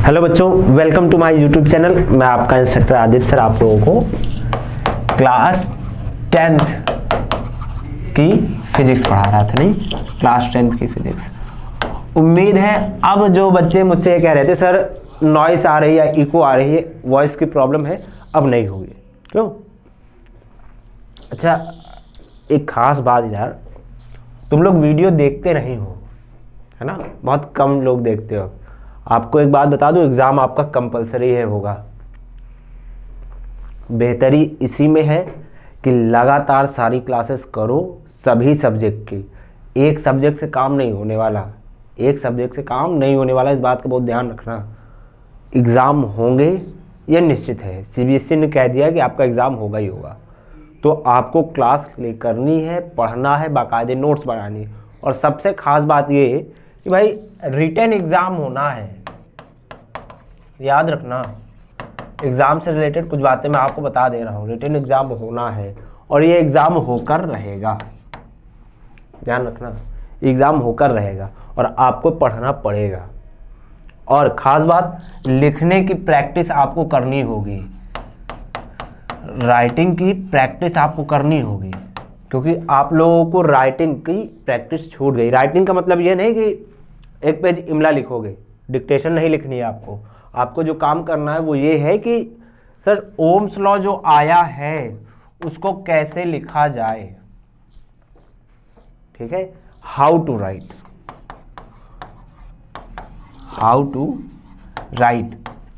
Hello बच्चों, welcome to my YouTube channel. मैं आपका इंस्ट्रक्टर आदित्य सर आप लोगों को क्लास 10th की फिजिक्स पढ़ा रहा था। नहीं, क्लास 10th की फिजिक्स। उम्मीद है अब जो बच्चे मुझसे ये कह रहे थे सर नॉइस आ रही है, इको आ रही है, वॉइस की प्रॉब्लम है, अब नहीं होगी। क्यों? अच्छा, एक खास बात यार, तुम लोग वीडियो देखते नहीं हो, है ना? बहुत कम लोग देखते हो। आपको एक बात बता दूं, एग्ज़ाम आपका कंपलसरी है होगा। बेहतरी इसी में है कि लगातार सारी क्लासेस करो सभी सब्जेक्ट की। एक सब्जेक्ट से काम नहीं होने वाला, एक सब्जेक्ट से काम नहीं होने वाला, इस बात का बहुत ध्यान रखना। एग्ज़ाम होंगे ये निश्चित है, सीबीएसई ने कह दिया कि आपका एग्ज़ाम होगा ही होगा। तो आपको क्लास करनी है, पढ़ना है, बाकायदे नोट्स बनानी है। और सबसे खास बात ये कि भाई रिटन एग्ज़ाम होना है, याद रखना। एग्ज़ाम से रिलेटेड कुछ बातें मैं आपको बता दे रहा हूँ। रिटन एग्ज़ाम होना है और ये एग्ज़ाम होकर रहेगा, ध्यान रखना। एग्ज़ाम होकर रहेगा और आपको पढ़ना पड़ेगा। और ख़ास बात, लिखने की प्रैक्टिस आपको करनी होगी, राइटिंग की प्रैक्टिस आपको करनी होगी, क्योंकि आप लोगों को राइटिंग की प्रैक्टिस छूट गई। राइटिंग का मतलब ये नहीं कि एक पेज इमला लिखोगे, डिक्टेशन नहीं लिखनी है आपको। आपको जो काम करना है वो ये है कि सर ओम्स लॉ जो आया है उसको कैसे लिखा जाए, ठीक है? How to write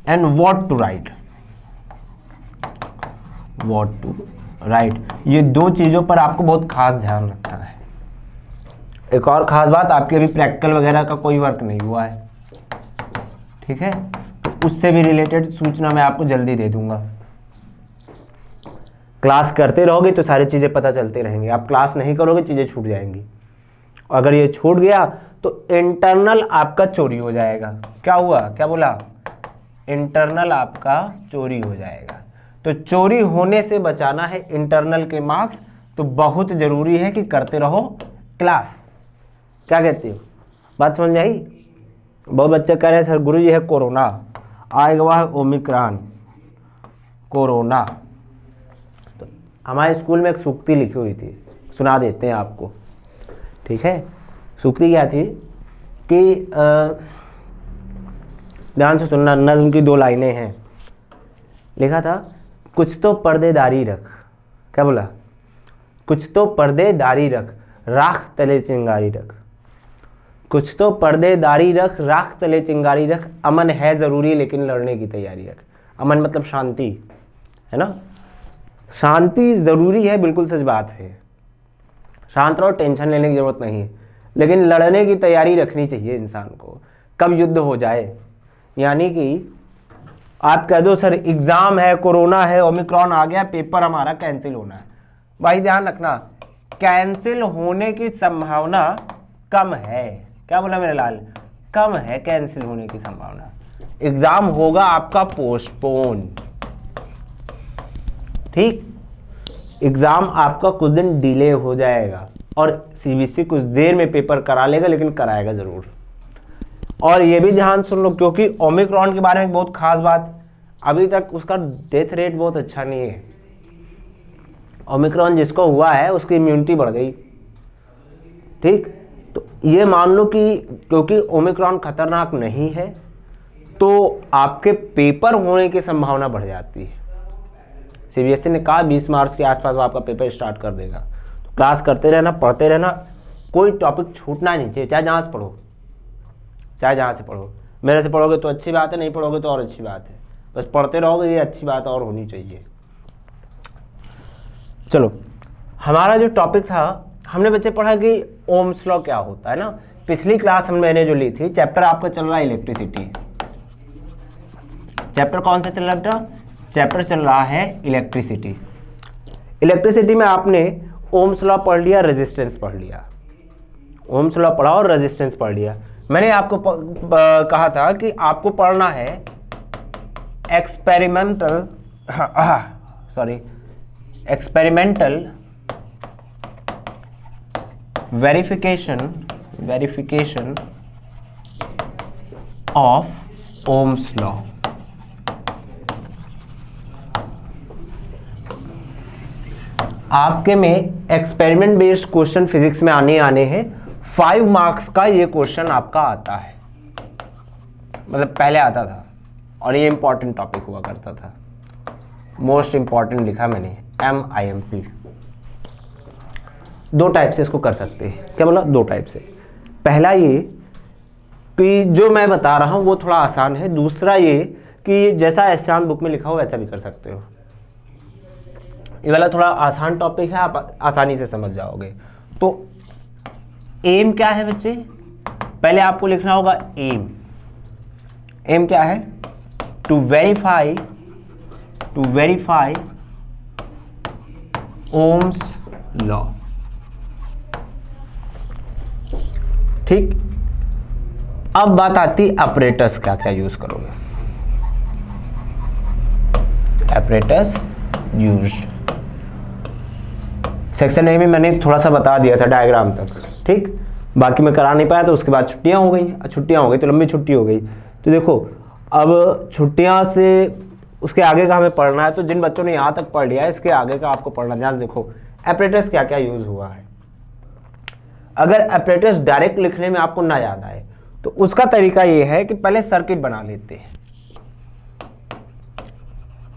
and what to write, ये दो चीज़ों पर आपको बहुत खास ध्यान रखना है। एक और ख़ास बात, आपकी अभी प्रैक्टिकल वगैरह का कोई वर्क नहीं हुआ है, ठीक है? तो उससे भी रिलेटेड सूचना मैं आपको जल्दी दे दूंगा। क्लास करते रहोगे तो सारी चीज़ें पता चलते रहेंगे। आप क्लास नहीं करोगे चीज़ें छूट जाएंगी। अगर ये छूट गया तो इंटरनल आपका चोरी हो जाएगा। क्या हुआ? क्या बोला? इंटरनल आपका चोरी हो जाएगा। तो चोरी होने से बचाना है इंटरनल के मार्क्स, तो बहुत ज़रूरी है कि करते रहो क्लास। क्या कहते हो? बात समझ आई? बहुत बच्चे कह रहे हैं सर गुरुजी है कोरोना आएगा, वह ओमिक्रॉन कोरोना। तो हमारे स्कूल में एक सूक्ति लिखी हुई थी, सुना देते हैं आपको, ठीक है? सूक्ति क्या थी कि ध्यान से सुनना, नज्म की 2 लाइनें हैं। लिखा था, कुछ तो पर्देदारी रख। क्या बोला? कुछ तो पर्देदारी रख, राख तले चिंगारी रख। कुछ तो पर्देदारी रख, राख तले चिंगारी रख। अमन है ज़रूरी लेकिन लड़ने की तैयारी रख। अमन मतलब शांति, है ना? शांति ज़रूरी है, बिल्कुल सच बात है। शांत रहो, टेंशन लेने की ज़रूरत नहीं है, लेकिन लड़ने की तैयारी रखनी चाहिए इंसान को। कब युद्ध हो जाए, यानी कि आप कह दो सर एग्ज़ाम है, कोरोना है, ओमिक्रॉन आ गया, पेपर हमारा कैंसिल होना है। भाई ध्यान रखना, कैंसिल होने की संभावना कम है। क्या बोला मेरे लाल? कम है कैंसिल होने की संभावना। एग्ज़ाम होगा आपका पोस्टपोन, ठीक? एग्ज़ाम आपका कुछ दिन डिले हो जाएगा और सीबीएसई कुछ देर में पेपर करा लेगा, लेकिन कराएगा ज़रूर। और ये भी ध्यान सुन लो, क्योंकि ओमिक्रॉन के बारे में बहुत खास बात, अभी तक उसका डेथ रेट बहुत अच्छा नहीं है। ओमिक्रॉन जिसको हुआ है उसकी इम्यूनिटी बढ़ गई, ठीक? तो ये मान लो कि क्योंकि ओमिक्रॉन खतरनाक नहीं है तो आपके पेपर होने की संभावना बढ़ जाती है। सीबीएसई ने कहा 20 मार्च के आसपास वो आपका पेपर स्टार्ट कर देगा। तो क्लास करते रहना, पढ़ते रहना, कोई टॉपिक छूटना नहीं चाहिए, चाहे जहाँ से पढ़ो, चाहे जहाँ से पढ़ो। मेरे से पढ़ोगे तो अच्छी बात है, नहीं पढ़ोगे तो और अच्छी बात है, बस पढ़ते रहोगे, ये अच्छी बात और होनी चाहिए। चलो, हमारा जो टॉपिक था, हमने बच्चे पढ़ा कि ओम्स लॉ क्या होता है ना। पिछली क्लास मैंने जो ली थी, चैप्टर आपका चल रहा है इलेक्ट्रिसिटी। चैप्टर कौन सा चल रहा है बेटा? चैप्टर चल रहा है इलेक्ट्रिसिटी। इलेक्ट्रिसिटी में आपने ओम्स लॉ पढ़ लिया, रेजिस्टेंस पढ़ लिया। ओम्स लॉ पढ़ा और रेजिस्टेंस पढ़ लिया। मैंने आपको कहा था कि आपको पढ़ना है experimental verification of Ohm's law. आपके में एक्सपेरिमेंट बेस्ड क्वेश्चन फिजिक्स में आने हैं। 5 मार्क्स का ये क्वेश्चन आपका आता है, मतलब पहले आता था, और ये इंपॉर्टेंट टॉपिक हुआ करता था। मोस्ट इंपॉर्टेंट लिखा मैंने, MIMP। 2 टाइप से इसको कर सकते हैं। क्या बोला? 2 टाइप से। पहला ये कि जो मैं बता रहा हूँ वो थोड़ा आसान है। दूसरा ये कि जैसा एग्जाम बुक में लिखा हो वैसा भी कर सकते हो। ये वाला थोड़ा आसान टॉपिक है, आप आसानी से समझ जाओगे। तो एम क्या है बच्चे? पहले आपको लिखना होगा एम। एम क्या है? To verify Ohm's law. ठीक। अब बात आती ऑपरेटर्स, क्या क्या यूज करोगे। ऑपरेटर्स यूज सेक्शन ए में मैंने थोड़ा सा बता दिया था डायग्राम तक, ठीक। बाकी मैं करा नहीं पाया, तो उसके बाद छुट्टियां हो गई तो लंबी छुट्टी हो गई। तो देखो अब छुट्टियां से उसके आगे का हमें पढ़ना है। तो जिन बच्चों ने यहाँ तक पढ़ लिया है, इसके आगे का आपको पढ़ना। ध्यान देखो ऑपरेटर्स क्या क्या यूज हुआ है। अगर ऑपरेटर्स डायरेक्ट लिखने में आपको ना याद आए तो उसका तरीका ये है कि पहले सर्किट बना लेते हैं,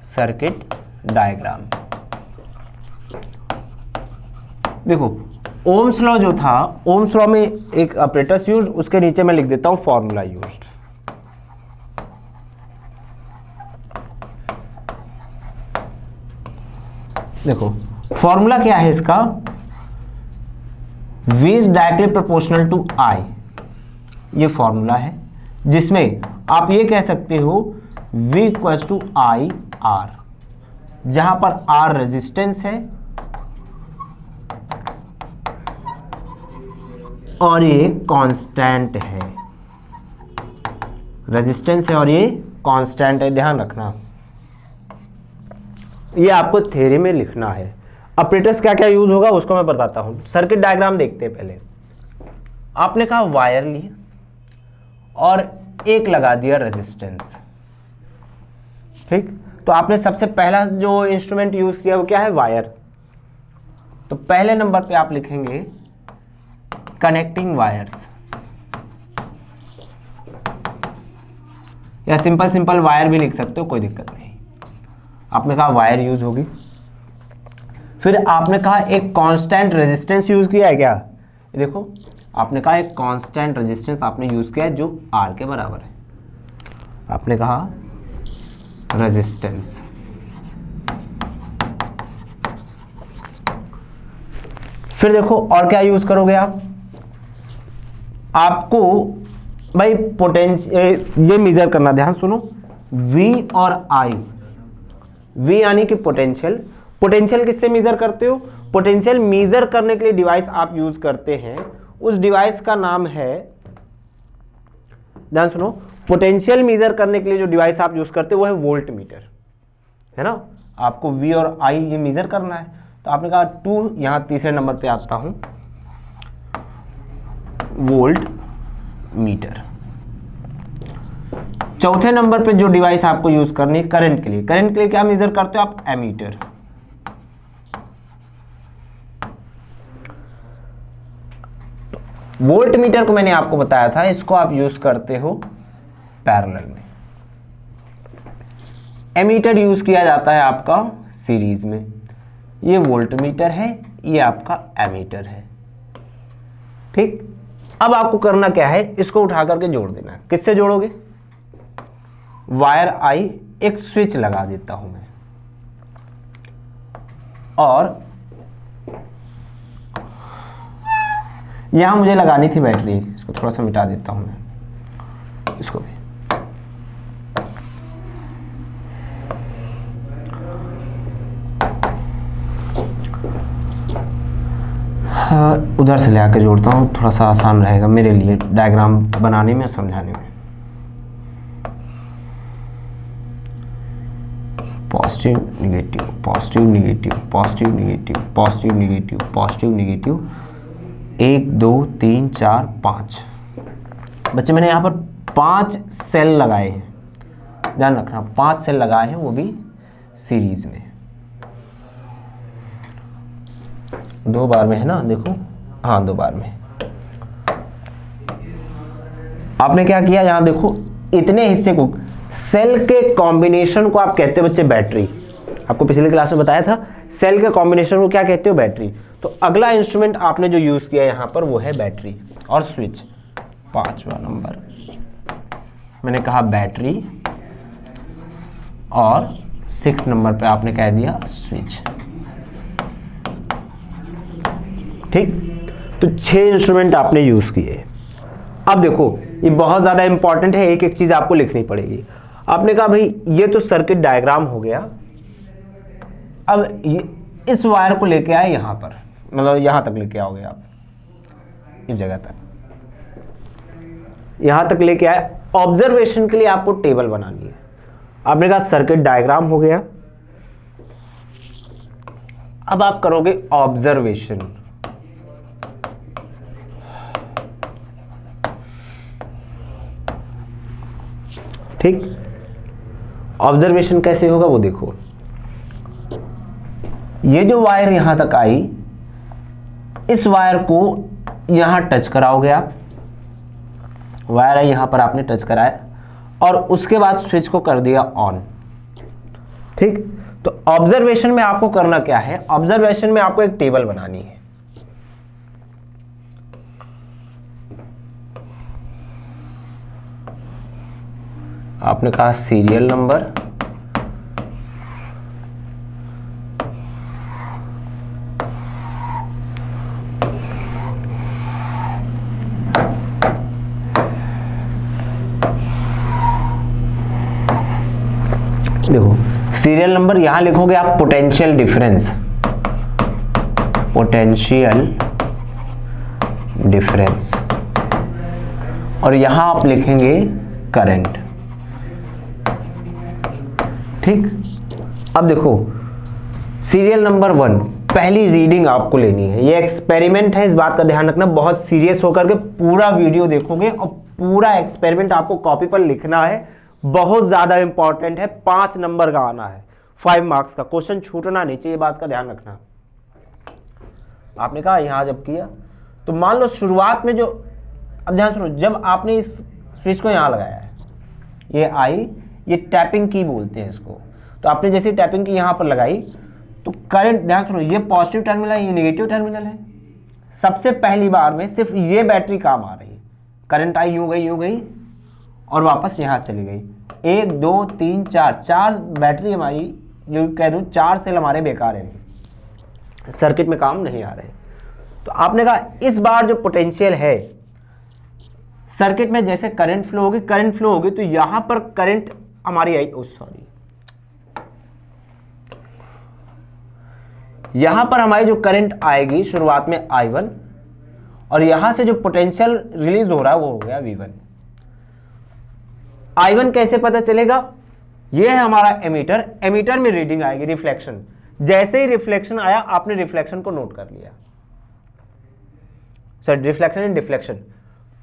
सर्किट डायग्राम। देखो ओम्स लॉ जो था, ओम्स लॉ में एक ऑपरेटर्स यूज, उसके नीचे मैं लिख देता हूं फॉर्मूला यूज्ड। देखो फॉर्मूला क्या है इसका? V is directly proportional to I। ये फॉर्मूला है जिसमें आप ये कह सकते हो V equals to I R, जहां पर R रेजिस्टेंस है और ये कांस्टेंट है। रेजिस्टेंस है और ये कांस्टेंट है, ध्यान रखना। ये आपको थ्योरी में लिखना है। ऑपरेटर्स क्या क्या यूज होगा उसको मैं बताता हूं। सर्किट डायग्राम देखते हैं पहले। आपने कहा वायर लिया और एक लगा दिया रेजिस्टेंस, ठीक। तो आपने सबसे पहला जो इंस्ट्रूमेंट यूज किया वो क्या है? वायर। तो पहले नंबर पे आप लिखेंगे कनेक्टिंग वायर्स, या सिंपल वायर भी लिख सकते हो, कोई दिक्कत नहीं। आपने कहा वायर यूज होगी। फिर आपने कहा एक कांस्टेंट रेजिस्टेंस यूज किया है क्या? देखो आपने कहा एक कांस्टेंट रेजिस्टेंस आपने यूज किया है जो R के बराबर है। आपने कहा रेजिस्टेंस। फिर देखो और क्या यूज करोगे आप? आपको भाई पोटेंशियल ये मेजर करना, ध्यान सुनो। V और I, V यानी कि पोटेंशियल। पोटेंशियल किससे मेजर करते हो? पोटेंशियल मेजर करने के लिए डिवाइस आप यूज करते हैं, उस डिवाइस का नाम है, ध्यान सुनो, पोटेंशियल मेजर करने के लिए जो डिवाइस आप यूज करते हो वो है वोल्ट मीटर, है ना। आपको V और I ये मेजर करना है। तो आपने कहा 2, यहां तीसरे नंबर पे आता हूं, वोल्ट मीटर। चौथे नंबर पे जो डिवाइस आपको यूज करनी है करंट के लिए, करंट के लिए क्या मेजर करते हो आप? एमीटर। वोल्ट मीटर को मैंने आपको बताया था, इसको आप यूज करते हो पैरेलल में। एमीटर यूज किया जाता है आपका सीरीज में। ये वोल्ट मीटर है, ये आपका एमीटर है, ठीक। अब आपको करना क्या है? इसको उठा करके जोड़ देना है। किससे जोड़ोगे? वायर I, एक स्विच लगा देता हूं मैं, और यहां मुझे लगानी थी बैटरी, इसको थोड़ा सा मिटा देता हूं मैं, इसको भी। हाँ, उधर से ले आके जोड़ता हूँ, थोड़ा सा आसान रहेगा मेरे लिए डायग्राम बनाने में, समझाने में। Positive negative, positive negative, positive negative, positive negative, positive negative, 1 2 3 4 5। बच्चे मैंने यहाँ पर 5 सेल लगाए हैं। ध्यान रखना 5 सेल लगाए हैं, वो भी सीरीज में, 2 बार में है ना, देखो हाँ 2 बार में। आपने क्या किया, यहां देखो इतने हिस्से को, सेल के कॉम्बिनेशन को आप कहते हो बच्चे बैटरी। आपको पिछले क्लास में बताया था सेल के कॉम्बिनेशन को क्या कहते हो, बैटरी। तो अगला इंस्ट्रूमेंट आपने जो यूज किया यहां पर वो है बैटरी और स्विच। 5वां नंबर मैंने कहा बैटरी, और 6 नंबर पे आपने कह दिया स्विच। ठीक, तो 6 इंस्ट्रूमेंट आपने यूज किए। अब देखो ये बहुत ज्यादा इंपॉर्टेंट है, एक एक चीज आपको लिखनी पड़ेगी। आपने कहा भाई ये तो सर्किट डायग्राम हो गया, अब ये इस वायर को लेके आए यहां पर, मतलब यहां तक लेके आओगे आप, इस जगह तक, यहां तक लेके आए। ऑब्जर्वेशन के लिए आपको टेबल बनानी है। आपने कहा सर्किट डायग्राम हो गया, अब आप करोगे ऑब्जर्वेशन। ठीक, ऑब्जर्वेशन कैसे होगा वो देखो। ये जो वायर यहां तक आई, इस वायर को यहां टच कराओगे आप, वायर है यहां पर आपने टच कराया, और उसके बाद स्विच को कर दिया ऑन। ठीक, तो ऑब्जर्वेशन में आपको करना क्या है, ऑब्जर्वेशन में आपको एक टेबल बनानी है। आपने कहा सीरियल नंबर, देखो सीरियल नंबर, यहां लिखोगे आप पोटेंशियल डिफरेंस, पोटेंशियल डिफरेंस, और यहां आप लिखेंगे करंट। ठीक, अब देखो सीरियल नंबर 1, पहली रीडिंग आपको लेनी है। ये एक्सपेरिमेंट है, इस बात का ध्यान रखना, बहुत सीरियस होकर के पूरा वीडियो देखोगे और पूरा एक्सपेरिमेंट आपको कॉपी पर लिखना है। बहुत ज्यादा इंपॉर्टेंट है, 5 नंबर का आना है, 5 मार्क्स का क्वेश्चन छूटना नहीं चाहिए, बात का ध्यान रखना। आपने कहा यहां जब किया तो मान लो शुरुआत में जो, अब ध्यान सुनो, जब आपने इस स्विच को यहां लगाया है, ये आई, ये टैपिंग की बोलते हैं इसको, तो आपने जैसे टैपिंग की यहां पर लगाई तो करंट, ध्यान सुनो, ये पॉजिटिव टर्मिनल है, ये नेगेटिव टर्मिनल है। सबसे पहली बार में सिर्फ ये बैटरी काम आ रही है, करंट आई यूं गई और वापस यहां चली गई। 1 2 3 4, 4 बैटरी हमारी, जो कह दूं 4 सेल हमारे बेकार है, सर्किट में काम नहीं आ रहे। तो आपने कहा इस बार जो पोटेंशियल है सर्किट में, जैसे करंट फ्लो होगी तो यहां पर करंट हमारी आई, सॉरी, यहां पर हमारी जो करंट आएगी शुरुआत में I1, और यहां से जो पोटेंशियल रिलीज हो रहा है वो हो गया V1। I1 कैसे पता चलेगा, ये है हमारा एमीटर, एमीटर में रीडिंग आएगी रिफ्लेक्शन, जैसे ही रिफ्लेक्शन आया आपने रिफ्लेक्शन को नोट कर लिया, sir reflection and deflection.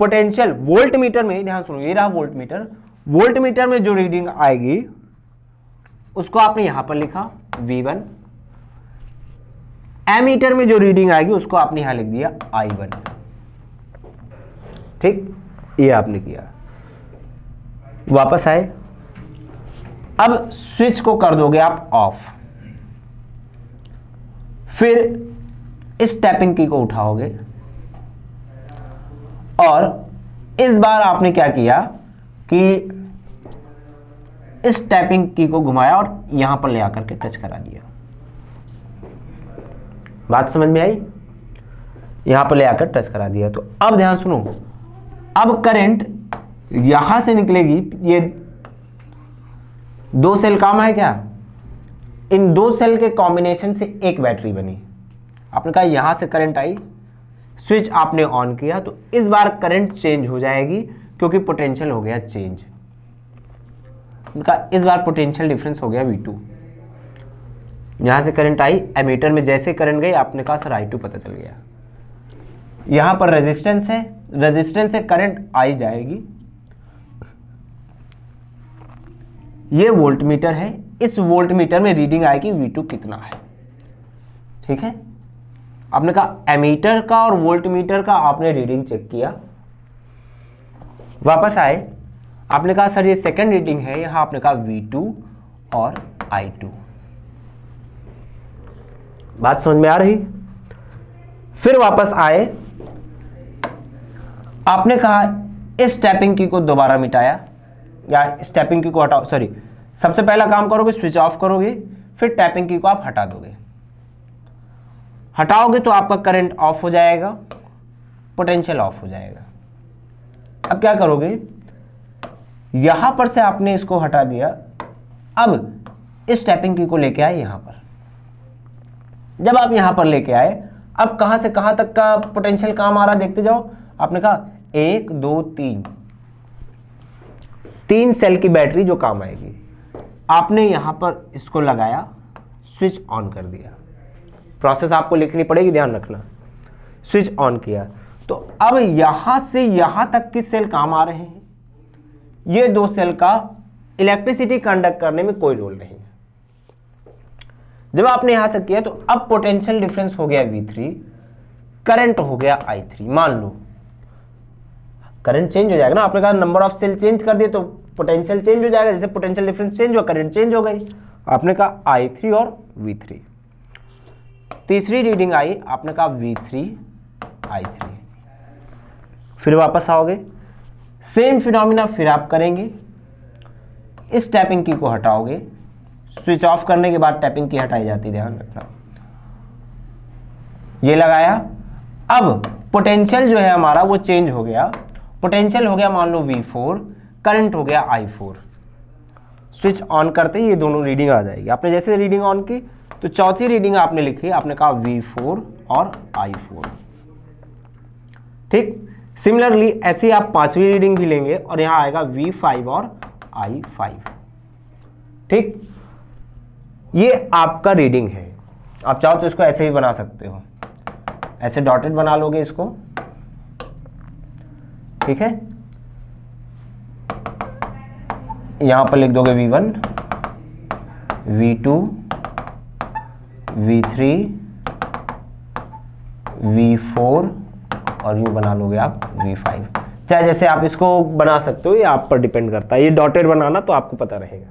Potential volt meter में, ध्यान सुनो, ये रहा वोल्ट मीटर, वोल्ट मीटर में जो रीडिंग आएगी उसको आपने यहां पर लिखा V1, एमीटर में जो रीडिंग आएगी उसको आपने यहां लिख दिया I1। ठीक, ये आपने किया। वापस आए, अब स्विच को कर दोगे आप ऑफ, फिर इस टैपिंग की को उठाओगे, और इस बार आपने क्या किया कि इस टैपिंग की को घुमाया और यहां पर ले आकर के टच करा दिया। बात समझ में आई, यहां पर ले आकर टच करा दिया। तो अब ध्यान सुनो, अब करंट यहां से निकलेगी, ये 2 सेल काम है क्या, इन 2 सेल के कॉम्बिनेशन से एक बैटरी बनी। आपने कहा यहां से करंट आई, स्विच आपने ऑन किया, तो इस बार करंट चेंज हो जाएगी क्योंकि पोटेंशियल हो गया चेंज। उनका इस बार पोटेंशियल डिफरेंस हो गया V2। यहां से करंट आई, एमीटर में जैसे करंट गई आपने कहा सर I2 पता चल गया। यहां पर रेजिस्टेंस है, रेजिस्टेंस से करंट आई जाएगी, ये वोल्ट मीटर है, इस वोल्ट मीटर में रीडिंग आएगी V2 कितना है। ठीक है, आपने कहा एमीटर का और वोल्ट मीटर का आपने रीडिंग चेक किया, वापस आए, आपने कहा सर ये सेकंड रीडिंग है, यहां आपने कहा V2 और I2। बात समझ में आ रही? फिर वापस आए, आपने कहा इस टैपिंग की को दोबारा मिटाया, या टैपिंग की को हटाओ, सॉरी, सबसे पहला काम करोगे स्विच ऑफ करोगे, फिर टैपिंग की को आप हटा दोगे। हटाओगे तो आपका करंट ऑफ हो जाएगा, पोटेंशियल ऑफ हो जाएगा। अब क्या करोगे, यहां पर से आपने इसको हटा दिया, अब इस टैपिंग की को लेके आए यहां पर। जब आप यहां पर लेके आए, अब कहां से कहां तक का पोटेंशियल काम आ रहा देखते जाओ। आपने कहा 1 2 3 सेल की बैटरी जो काम आएगी, आपने यहां पर इसको लगाया, स्विच ऑन कर दिया। प्रोसेस आपको लिखनी पड़ेगी, ध्यान रखना। स्विच ऑन किया तो अब यहां से यहां तक के सेल काम आ रहे हैं। ये दो सेल का इलेक्ट्रिसिटी कंडक्ट करने में कोई रोल नहीं है। जब आपने यहां तक किया तो अब पोटेंशियल डिफरेंस हो गया V3, करंट हो गया I3। मान लो करंट चेंज हो जाएगा ना, आपने कहा नंबर ऑफ सेल चेंज कर दिए तो पोटेंशियल चेंज हो जाएगा, जैसे पोटेंशियल डिफरेंस चेंज हुआ करंट चेंज हो गई। आपने कहा I3 और V3। तीसरी रीडिंग आई, आपने कहा V3 I3। फिर वापस आओगे, सेम फिनोमिना फिर आप करेंगे, इस टैपिंग की को हटाओगे, स्विच ऑफ करने के बाद टैपिंग की हटाई जाती, ध्यान रखना। ये लगाया, अब पोटेंशियल जो है हमारा वो चेंज हो गया, पोटेंशियल हो गया मान लो V4, करंट हो गया I4। स्विच ऑन करते ही ये दोनों रीडिंग आ जाएगी। आपने जैसे रीडिंग ऑन की तो चौथी रीडिंग आपने लिखी, आपने कहा V4 और I4। ठीक, सिमिलरली ऐसे ही आप पांचवी रीडिंग भी लेंगे और यहां आएगा V5 और I5। ठीक, ये आपका रीडिंग है। आप चाहो तो इसको ऐसे भी बना सकते हो, ऐसे डॉटेड बना लोगे इसको। ठीक है, यहां पर लिख दोगे V1, V2, V3, V4 और यूं बना लोगे आप V5। चाहे जैसे आप इसको बना सकते हो, ये आप पर डिपेंड करता है। ये डॉटेड बनाना तो आपको पता रहेगा,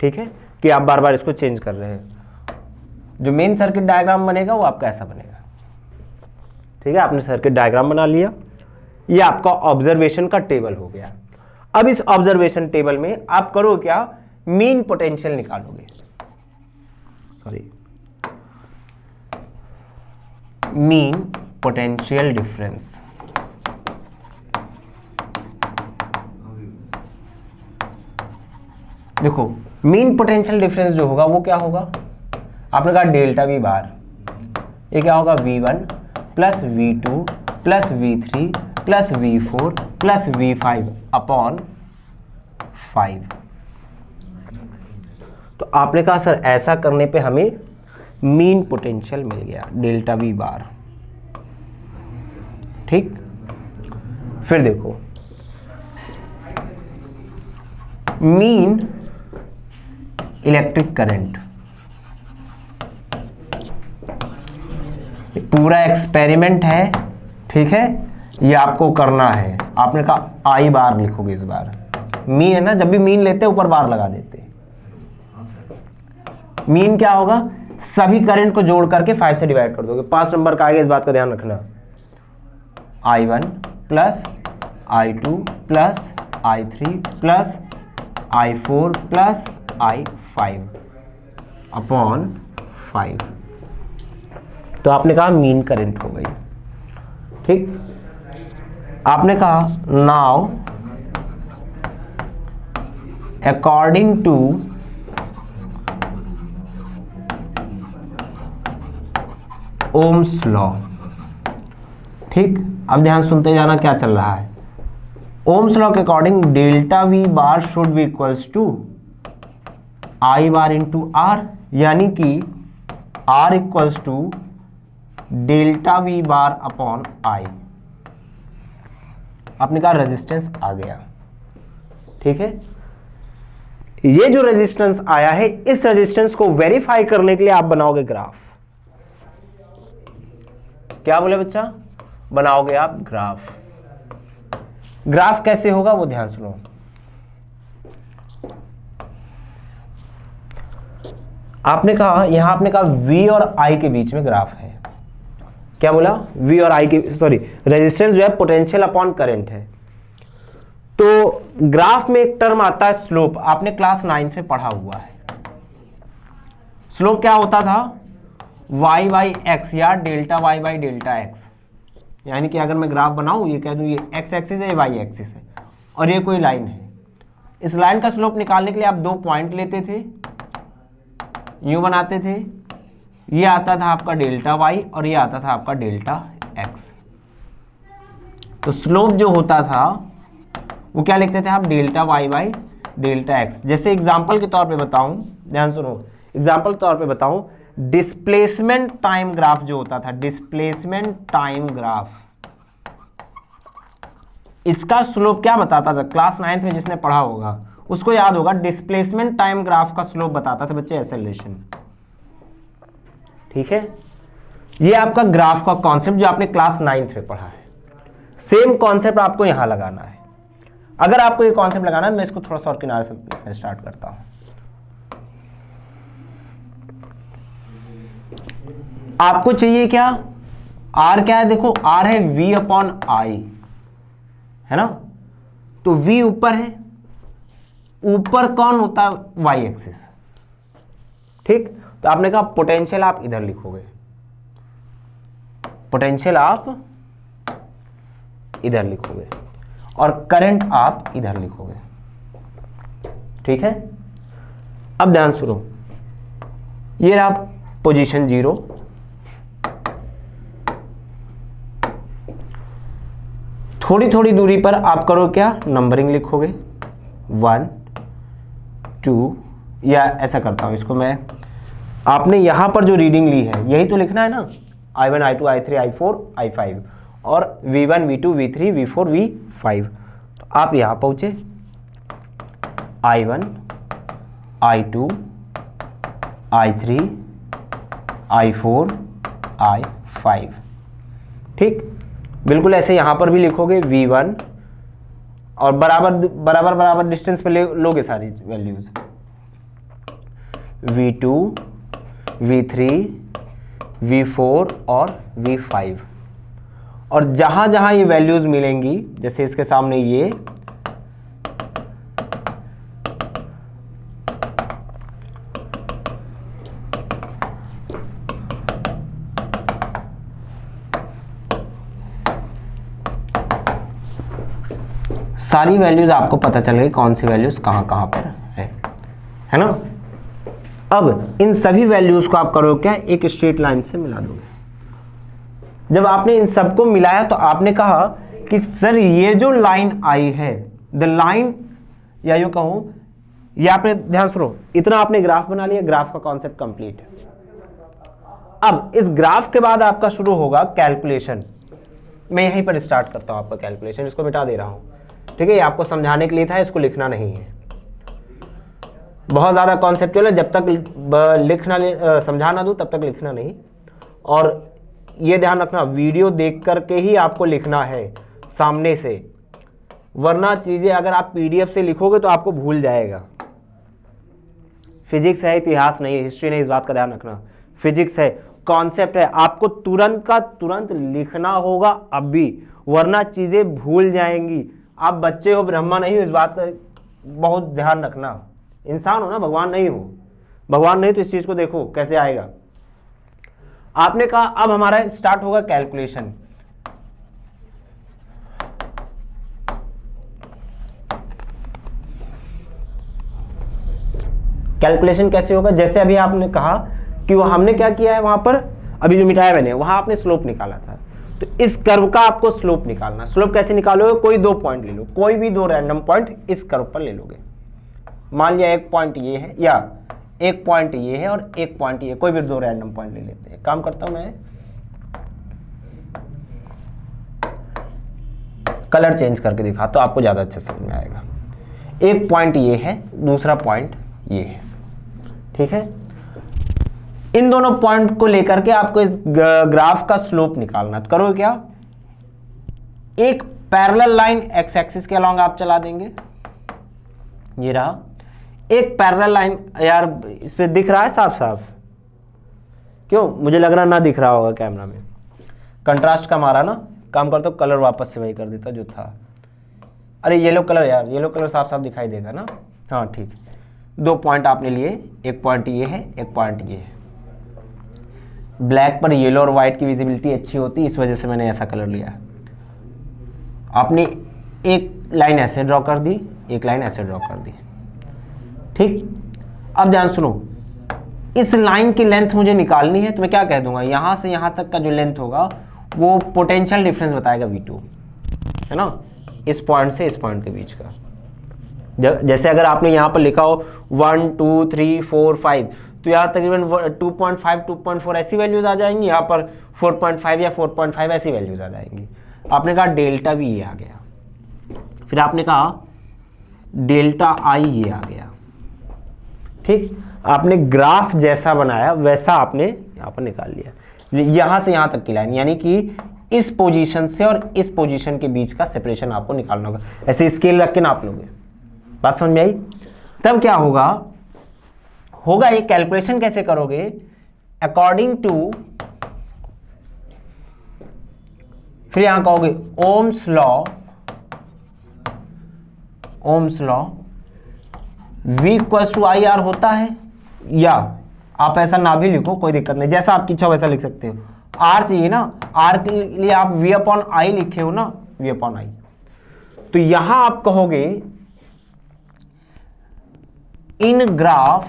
ठीक है, कि आप बार बार इसको चेंज कर रहे हैं। जो मेन सर्किट डायग्राम बनेगा वो आपका ऐसा बनेगा। ठीक है, आपने सर्किट डायग्राम बना लिया, ये आपका ऑब्जर्वेशन का टेबल हो गया। अब इस ऑब्जर्वेशन टेबल में आप करो क्या, मीन पोटेंशियल निकालोगे, सॉरी मीन पोटेंशियल डिफरेंस। देखो मीन पोटेंशियल डिफरेंस जो होगा वो क्या होगा, आपने कहा डेल्टा V बार, ये क्या होगा V1 plus V2 plus V3 plus V4 plus V5 upon 5। तो आपने कहा सर ऐसा करने पे हमें मीन पोटेंशियल मिल गया डेल्टा V बार। ठीक, फिर देखो मीन इलेक्ट्रिक करंट, पूरा एक्सपेरिमेंट है। ठीक है, ये आपको करना है। आपने कहा I बार लिखोगे इस बार, मीन है ना, जब भी मीन लेते ऊपर बार लगा देते। मीन क्या होगा, सभी करंट को जोड़ करके 5 से डिवाइड कर दोगे। 5 नंबर का आएगा, इस बात का ध्यान रखना। I1 plus I2 plus I3 plus I4 plus I5 upon 5। तो आपने कहा मीन करंट हो गई। ठीक, आपने कहा now according to Ohm's law. ठीक, अब ध्यान सुनते जाना क्या चल रहा है। ओम्स लॉ के according delta V bar should be equals to I bar into R, यानी कि R equals to delta V bar upon I। आपने कहा रेजिस्टेंस आ गया। ठीक है, ये जो रेजिस्टेंस आया है, इस रेजिस्टेंस को वेरीफाई करने के लिए आप बनाओगे ग्राफ। क्या बोले बच्चा? बनाओगे आप ग्राफ। ग्राफ कैसे होगा वो ध्यान सुनो। आपने कहा, यहां आपने कहा V और I के बीच में ग्राफ है। क्या बोला? V और I के, सॉरी, रेजिस्टेंस जो है पोटेंशियल अपॉन करंट है। तो ग्राफ में एक टर्म आता है स्लोप, आपने क्लास 9th में पढ़ा हुआ है। स्लोप क्या होता था? y बाई एक्स या delta y by delta x. यानी कि अगर मैं ग्राफ बनाऊं, ये कह दूं ये x एक्सिस है, ये y एक्सिस है और ये कोई लाइन है। इस लाइन का स्लोप निकालने के लिए आप दो पॉइंट लेते थे, यूं बनाते थे, ये आता था आपका डेल्टा y और ये आता था आपका डेल्टा x। तो स्लोप जो होता था वो क्या लिखते थे आप? Delta y by delta x. जैसे एग्जाम्पल के तौर पे बताऊं, ध्यान सुनो, एग्जाम्पल के तौर पे बताऊं, डिस्प्लेसमेंट टाइम ग्राफ जो होता था, डिस्प्लेसमेंट टाइम ग्राफ, इसका स्लोप क्या बताता था? क्लास 9th में जिसने पढ़ा होगा उसको याद होगा, डिस्प्लेसमेंट टाइम ग्राफ का स्लोप बताता था बच्चे एक्सेलरेशन। ठीक है, ये आपका ग्राफ का कॉन्सेप्ट जो आपने क्लास 9th में पढ़ा है। सेम कॉन्सेप्ट आपको यहां लगाना है। अगर आपको ये कॉन्सेप्ट लगाना है, मैं इसको थोड़ा सा और किनारे से स्टार्ट करता हूं। आपको चाहिए क्या? R क्या है? देखो R है V अपॉन I, है ना? तो V ऊपर है, ऊपर कौन होता है? Y axis. ठीक, तो आपने कहा पोटेंशियल आप इधर लिखोगे, पोटेंशियल आप इधर लिखोगे और करंट आप इधर लिखोगे। ठीक है, अब ध्यान सुनो, ये रहा पोजीशन 0, थोड़ी थोड़ी दूरी पर आप करो क्या? नंबरिंग लिखोगे 1 2, या ऐसा करता हूं इसको मैं, आपने यहां पर जो रीडिंग ली है यही तो लिखना है ना, I1 I2 I3 I4 I5 और V1 V2 V3 V4 V5। तो आप यहां पहुंचे, I1 I2 I3 I4 I5। ठीक, बिल्कुल ऐसे यहां पर भी लिखोगे V1 और बराबर बराबर बराबर डिस्टेंस पे लोगे सारी वैल्यूज, V2 V3 V4 और V5। और जहां जहां ये वैल्यूज मिलेंगी, जैसे इसके सामने ये, सारी वैल्यूज आपको पता चल गई कौन सी वैल्यूज कहां कहां पर है ना? अब इन सभी वैल्यूज को आप करो क्या? एक स्ट्रेट लाइन से मिला दोगे। जब आपने इन सबको मिलाया तो आपने कहा कि सर ये जो लाइन आई है, द लाइन, या यूं कहूं, ये आपने ध्यान सुनो, इतना आपने ग्राफ बना लिया, ग्राफ का कॉन्सेप्ट कंप्लीट है। अब इस ग्राफ के बाद आपका शुरू होगा कैलकुलेशन। मैं यहीं पर स्टार्ट करता हूं आपका कैलकुलेशन, इसको मिटा दे रहा हूं। ठीक है, ये आपको समझाने के लिए था, इसको लिखना नहीं है। बहुत ज़्यादा कॉन्सेप्चुअल है, जब तक समझा ना दूँ तब तक लिखना नहीं। और ये ध्यान रखना, वीडियो देख करके ही आपको लिखना है सामने से, वरना चीज़ें अगर आप PDF से लिखोगे तो आपको भूल जाएगा। फिजिक्स है, इतिहास नहीं है, हिस्ट्री नहीं, इस बात का ध्यान रखना। फिजिक्स है, कॉन्सेप्ट है, आपको तुरंत का तुरंत लिखना होगा अब भी, वरना चीज़ें भूल जाएंगी। आप बच्चे हो, ब्रह्मा नहीं हो, इस बात का बहुत ध्यान रखना। इंसान हो ना, भगवान नहीं हो। भगवान नहीं तो इस चीज को देखो कैसे आएगा। आपने कहा अब हमारा स्टार्ट होगा कैलकुलेशन। कैलकुलेशन कैसे होगा? जैसे अभी आपने कहा कि वो हमने क्या किया है, वहां पर अभी जो मिटाया मैंने, वहां आपने स्लोप निकाला था। तो इस कर्व का आपको स्लोप निकालना। स्लोप कैसे निकालोगे? कोई दो पॉइंट ले लो, कोई भी दो रैंडम पॉइंट इस कर्व पर ले लोगे। मान लिया एक पॉइंट ये है, या एक पॉइंट ये है और एक पॉइंट ये, कोई भी दो रैंडम पॉइंट ले लेते हैं। काम करता हूं मैं, कलर चेंज करके दिखा तो आपको ज्यादा अच्छे समझ में आएगा। एक पॉइंट ये है, दूसरा पॉइंट ये है, ठीक है। इन दोनों पॉइंट को लेकर के आपको इस ग्राफ का स्लोप निकालना। तो करोगे क्या, एक पैरेलल लाइन एक्स एक्सिस के अलॉन्ग आप चला देंगे, ये रहा एक पैरेलल लाइन। यार इस पे दिख रहा है साफ साफ, क्यों, मुझे लग रहा ना दिख रहा होगा कैमरा में, कंट्रास्ट कम आ रहा ना। काम करता हूँ कलर वापस से वही कर देता जो था। अरे येलो कलर, यार येलो कलर साफ साफ दिखाई देगा ना। हाँ ठीक, दो पॉइंट आपने लिए, एक पॉइंट ये है, एक पॉइंट ये है। ब्लैक पर येलो और व्हाइट की विजिबिलिटी अच्छी होती, इस वजह से मैंने ऐसा कलर लिया। आपने एक लाइन ऐसे ड्रॉ कर दी, एक लाइन ऐसे ड्रॉ कर दी, ठीक। अब ध्यान सुनो, इस लाइन की लेंथ मुझे निकालनी है, तो मैं क्या कह दूंगा, यहां से यहां तक का जो लेंथ होगा वो पोटेंशियल डिफरेंस बताएगा V2, है ना, इस पॉइंट से इस पॉइंट के बीच का। जैसे अगर आपने यहां पर लिखा हो 1 2 3 4 5, तो यहाँ तकरीबन 2.5 2.4 ऐसी वैल्यूज आ जाएंगी, यहाँ पर 4.5 या 4.5 ऐसी वैल्यूज आ जाएंगी। आपने कहा डेल्टा V ये आ गया, फिर आपने कहा डेल्टा I ये आ गया, ठीक। आपने ग्राफ जैसा बनाया वैसा आपने यहाँ पर निकाल लिया, यहाँ से यहाँ तक की लाइन, यानी कि इस पोजीशन से और इस पोजीशन के बीच का सेपरेशन आपको निकालना होगा। ऐसे स्केल रख के नाप लोगे, बात समझ में आई। तब क्या होगा ये कैलकुलेशन कैसे करोगे, अकॉर्डिंग टू, फिर यहां कहोगे Ohm's law V equals to I R होता है, या आप ऐसा ना भी लिखो कोई दिक्कत नहीं, जैसा आपकी इच्छा वैसा लिख सकते हो। R चाहिए ना, R के लिए आप V अपॉन आई लिखे हो ना, V अपॉन आई। तो यहां आप कहोगे in graph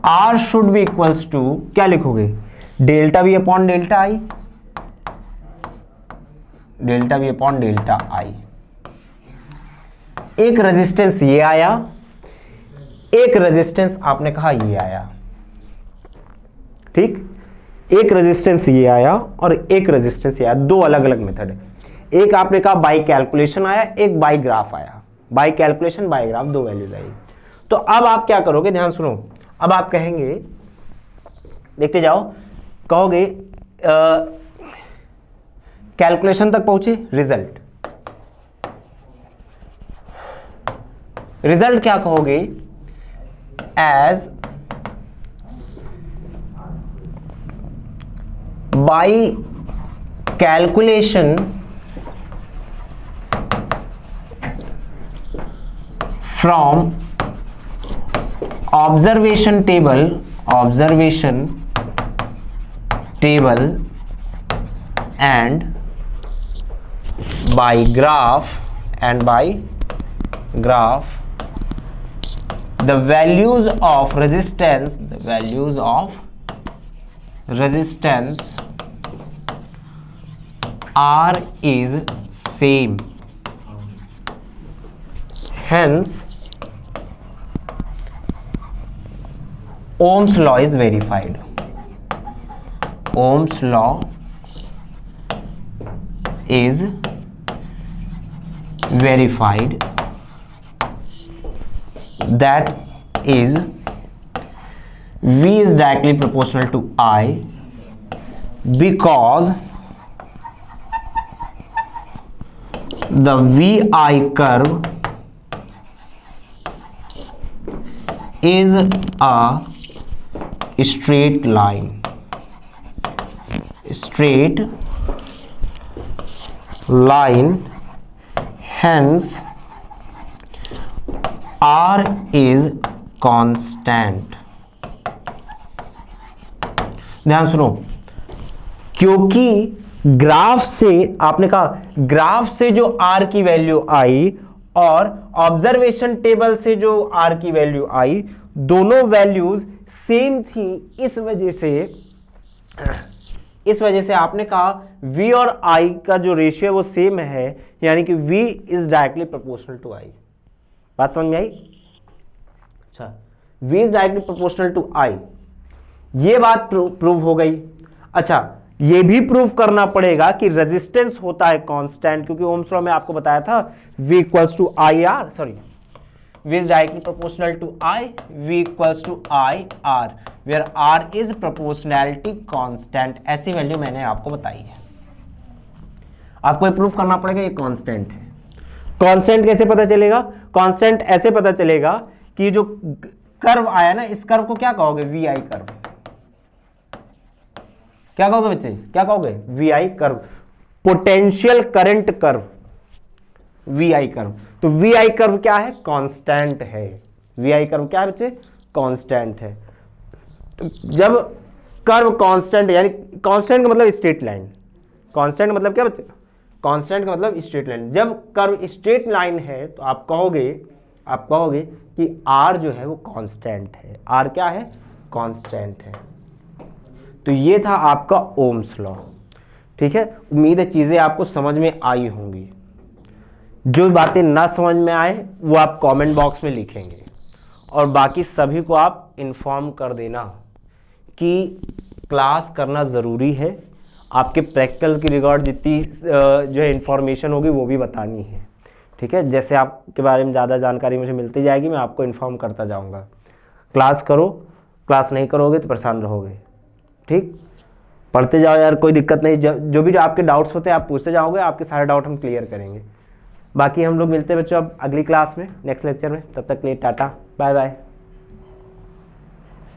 R should be equals to, क्या लिखोगे, delta V upon delta I, delta V upon delta I. एक रेजिस्टेंस ये आया, एक रेजिस्टेंस आपने कहा ये आया, ठीक। एक रेजिस्टेंस ये आया और एक रेजिस्टेंस ये आया, दो अलग अलग मेथड है। एक आपने कहा बाय कैलकुलेशन आया, एक बाय ग्राफ आया। बाय कैलकुलेशन बाय ग्राफ दो वैल्यूज आई। तो अब आप क्या करोगे, ध्यान सुनो, अब आप कहेंगे, देखते जाओ, कहोगे कैलकुलेशन तक पहुंचे, रिजल्ट क्या कहोगे, as by calculation from observation table and by graph the values of resistance R is same, hence Ohm's law is verified. Ohm's law is verified, that is V is directly proportional to I, because the VI curve is a straight line, hence R is constant। ध्यान सुनो, क्योंकि graph से आपने कहा, graph से जो R की value आई और ऑब्जर्वेशन टेबल से जो R की वैल्यू आई, दोनों वैल्यूज सेम थी, इस वजह से आपने कहा V और I का जो रेशियो है वो सेम है, यानी कि V is directly proportional to I। बात समझ में आई। अच्छा, V is directly proportional to I, ये बात प्रूव हो गई। अच्छा, ये भी प्रूव करना पड़ेगा कि रेजिस्टेंस होता है कांस्टेंट, क्योंकि ओम्स लॉ में आपको बताया था V equals to I R, sorry V is directly proportional to I, V equals to I R, where R is proportionality constant। ऐसी वैल्यू मैंने आपको बताई है। आपको ये प्रूव करना पड़ेगा ये कांस्टेंट है। कांस्टेंट कैसे पता चलेगा? कांस्टेंट ऐसे पता चलेगा कि जो कर्व आया ना, इस कर्व को क्या कहोगे? V I curve. क्या कहोगे बच्चे? क्या कहोगे? V I curve, potential current curve, V I curve. तो वी आई कर्व क्या है? कांस्टेंट है। वी आई कर्व क्या है बच्चे? कांस्टेंट है। तो जब कर्व कांस्टेंट, यानी कांस्टेंट का मतलब स्ट्रेट लाइन, कांस्टेंट मतलब क्या बच्चे? कांस्टेंट का मतलब स्ट्रेट लाइन। जब कर्व स्ट्रेट लाइन है तो आप कहोगे कि आर जो है वो कांस्टेंट है। आर क्या है? कांस्टेंट है। तो ये था आपका ओम्स लॉ। ठीक है, उम्मीद है चीजें आपको समझ में आई होंगी। जो बातें ना समझ में आए वो आप कमेंट बॉक्स में लिखेंगे, और बाकी सभी को आप इन्फॉर्म कर देना कि क्लास करना ज़रूरी है। आपके प्रैक्टिकल की रिगार्ड जितनी जो है इन्फॉर्मेशन होगी वो भी बतानी है। ठीक है, जैसे आपके बारे में ज़्यादा जानकारी मुझे मिलती जाएगी मैं आपको इन्फॉर्म करता जाऊँगा। क्लास करो, क्लास नहीं करोगे तो परेशान रहोगे। ठीक, पढ़ते जाओ यार, कोई दिक्कत नहीं। जो भी आपके डाउट्स होते हैं आप पूछते जाओगे, आपके सारे डाउट हम क्लियर करेंगे। बाकी हम लोग मिलते हैं बच्चों अब अगली क्लास में, नेक्स्ट लेक्चर में। तब तक के लिए टाटा, बाय बाय।